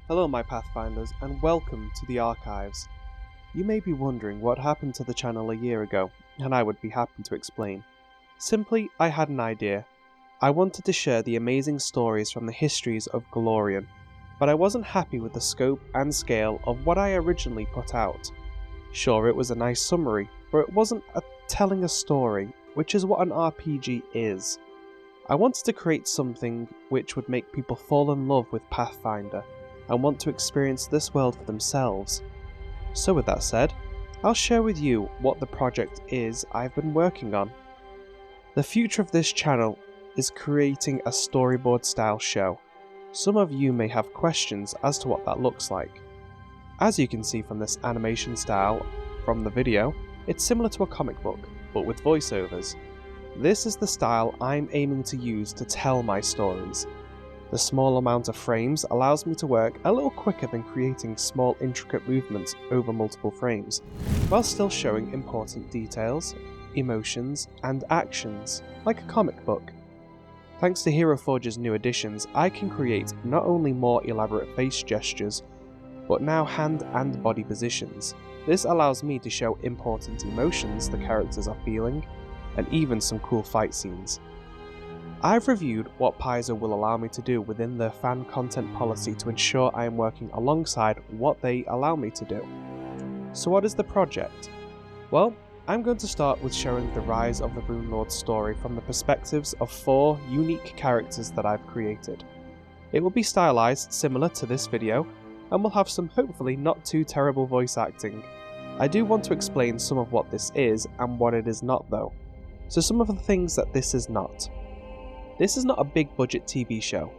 Hello my Pathfinders and welcome to the archives. You may be wondering what happened to the channel a year ago, and I would be happy to explain. Simply, I had an idea. I wanted to share the amazing stories from the histories of Golarion, but I wasn't happy with the scope and scale of what I originally put out. Sure, it was a nice summary, but it wasn't telling a story, which is what an RPG is. I wanted to create something which would make people fall in love with Pathfinder and want to experience this world for themselves. So with that said, I'll share with you what the project is I've been working on. The future of this channel is creating a storyboard style show. Some of you may have questions as to what that looks like. As you can see from this animation style from the video, it's similar to a comic book, but with voiceovers. This is the style I'm aiming to use to tell my stories. The small amount of frames allows me to work a little quicker than creating small intricate movements over multiple frames, while still showing important details, emotions, and actions, like a comic book. Thanks to Hero Forge's new additions, I can create not only more elaborate face gestures, but now hand and body positions. This allows me to show important emotions the characters are feeling, and even some cool fight scenes. I've reviewed what Paizo will allow me to do within their fan content policy to ensure I am working alongside what they allow me to do. So what is the project? Well, I'm going to start with showing the rise of the Rune Lord story from the perspectives of 4 unique characters that I've created. It will be stylized similar to this video, and will have some hopefully not too terrible voice acting. I do want to explain some of what this is and what it is not though. So some of the things that this is not. This is not a big budget TV show.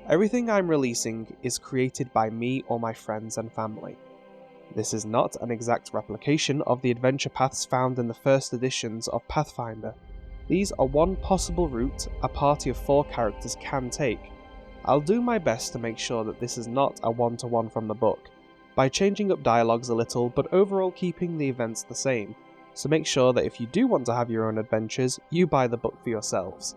Everything I'm releasing is created by me or my friends and family. This is not an exact replication of the adventure paths found in the first editions of Pathfinder. These are one possible route a party of 4 characters can take. I'll do my best to make sure that this is not a one-to-one from the book, by changing up dialogues a little but overall keeping the events the same, so make sure that if you do want to have your own adventures, you buy the book for yourselves.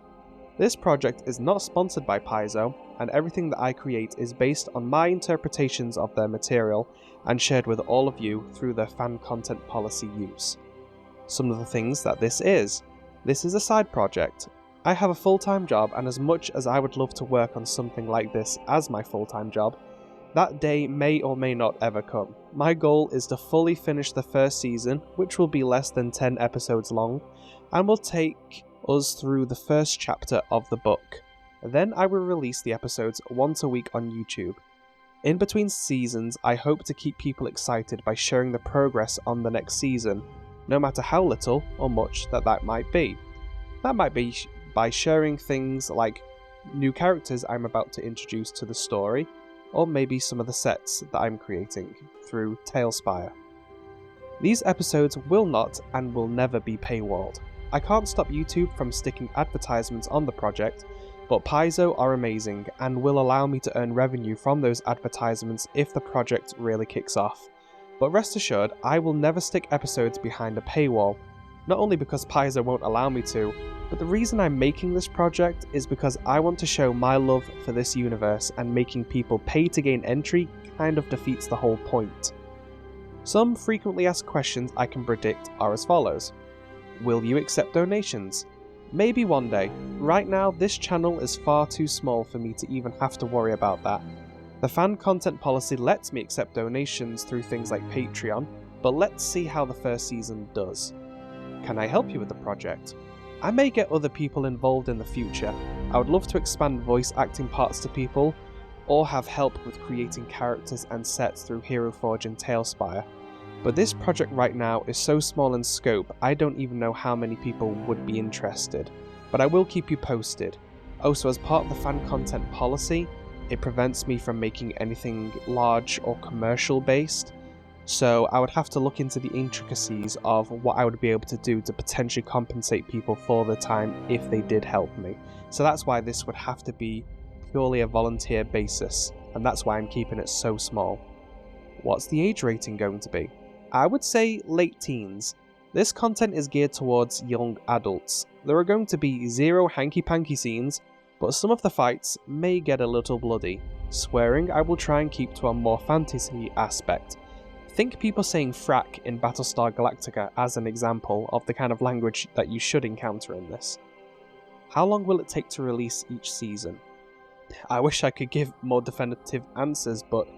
This project is not sponsored by Paizo, and everything that I create is based on my interpretations of their material and shared with all of you through their fan content policy use. Some of the things that this is a side project. I have a full-time job, and as much as I would love to work on something like this as my full-time job, that day may or may not ever come. My goal is to fully finish the first season, which will be less than 10 episodes long, and will take us through the first chapter of the book. Then I will release the episodes once a week on YouTube. In between seasons, I hope to keep people excited by sharing the progress on the next season, no matter how little or much that might be. That might be by sharing things like new characters I'm about to introduce to the story, or maybe some of the sets that I'm creating through Talespire. These episodes will not and will never be paywalled. I can't stop YouTube from sticking advertisements on the project, but Paizo are amazing and will allow me to earn revenue from those advertisements if the project really kicks off. But rest assured, I will never stick episodes behind a paywall, not only because Paizo won't allow me to, but the reason I'm making this project is because I want to show my love for this universe, and making people pay to gain entry kind of defeats the whole point. Some frequently asked questions I can predict are as follows. Will you accept donations? Maybe one day. Right now, this channel is far too small for me to even have to worry about that. The fan content policy lets me accept donations through things like Patreon, but let's see how the first season does. Can I help you with the project? I may get other people involved in the future. I would love to expand voice acting parts to people, or have help with creating characters and sets through Hero Forge and Talespire. But this project right now is so small in scope, I don't even know how many people would be interested. But I will keep you posted. Oh, so as part of the fan content policy, it prevents me from making anything large or commercial based. So I would have to look into the intricacies of what I would be able to do to potentially compensate people for their time if they did help me. So that's why this would have to be purely a volunteer basis, and that's why I'm keeping it so small. What's the age rating going to be? I would say late teens. This content is geared towards young adults. There are going to be 0 hanky-panky scenes, but some of the fights may get a little bloody. Swearing I will try and keep to a more fantasy aspect. Think people saying frack in Battlestar Galactica as an example of the kind of language that you should encounter in this. How long will it take to release each season? I wish I could give more definitive answers, but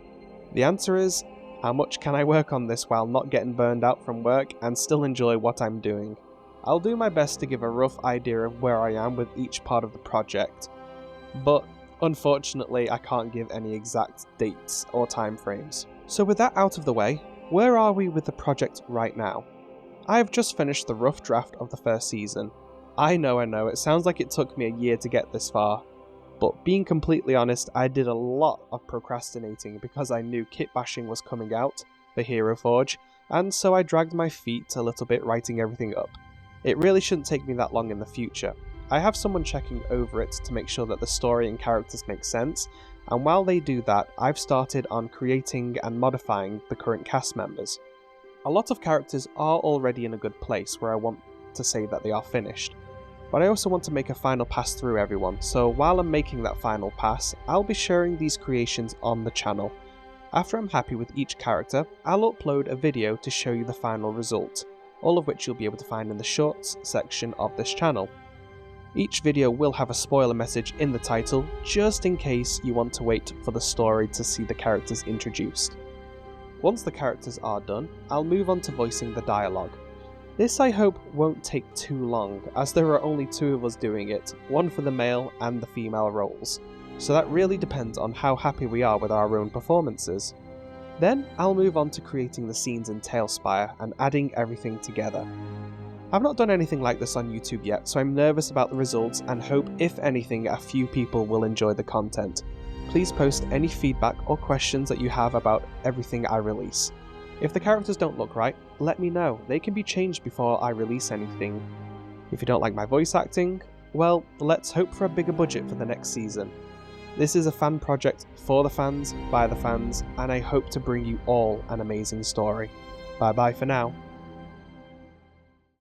the answer is, how much can I work on this while not getting burned out from work and still enjoy what I'm doing? I'll do my best to give a rough idea of where I am with each part of the project, but unfortunately I can't give any exact dates or timeframes. So with that out of the way, where are we with the project right now? I have just finished the rough draft of the first season. I know, it sounds like it took me a year to get this far, but being completely honest, I did a lot of procrastinating because I knew kit bashing was coming out for Hero Forge, and so I dragged my feet a little bit writing everything up. It really shouldn't take me that long in the future. I have someone checking over it to make sure that the story and characters make sense, and while they do that, I've started on creating and modifying the current cast members. A lot of characters are already in a good place where I want to say that they are finished, but I also want to make a final pass through everyone, so while I'm making that final pass, I'll be sharing these creations on the channel. After I'm happy with each character, I'll upload a video to show you the final result, all of which you'll be able to find in the shorts section of this channel. Each video will have a spoiler message in the title, just in case you want to wait for the story to see the characters introduced. Once the characters are done, I'll move on to voicing the dialogue. This I hope won't take too long, as there are only 2 of us doing it, one for the male and the female roles, so that really depends on how happy we are with our own performances. Then I'll move on to creating the scenes in Tailspire and adding everything together. I've not done anything like this on YouTube yet, so I'm nervous about the results and hope, if anything, a few people will enjoy the content. Please post any feedback or questions that you have about everything I release. If the characters don't look right, let me know, they can be changed before I release anything. If you don't like my voice acting, well, let's hope for a bigger budget for the next season. This is a fan project for the fans, by the fans, and I hope to bring you all an amazing story. Bye bye for now.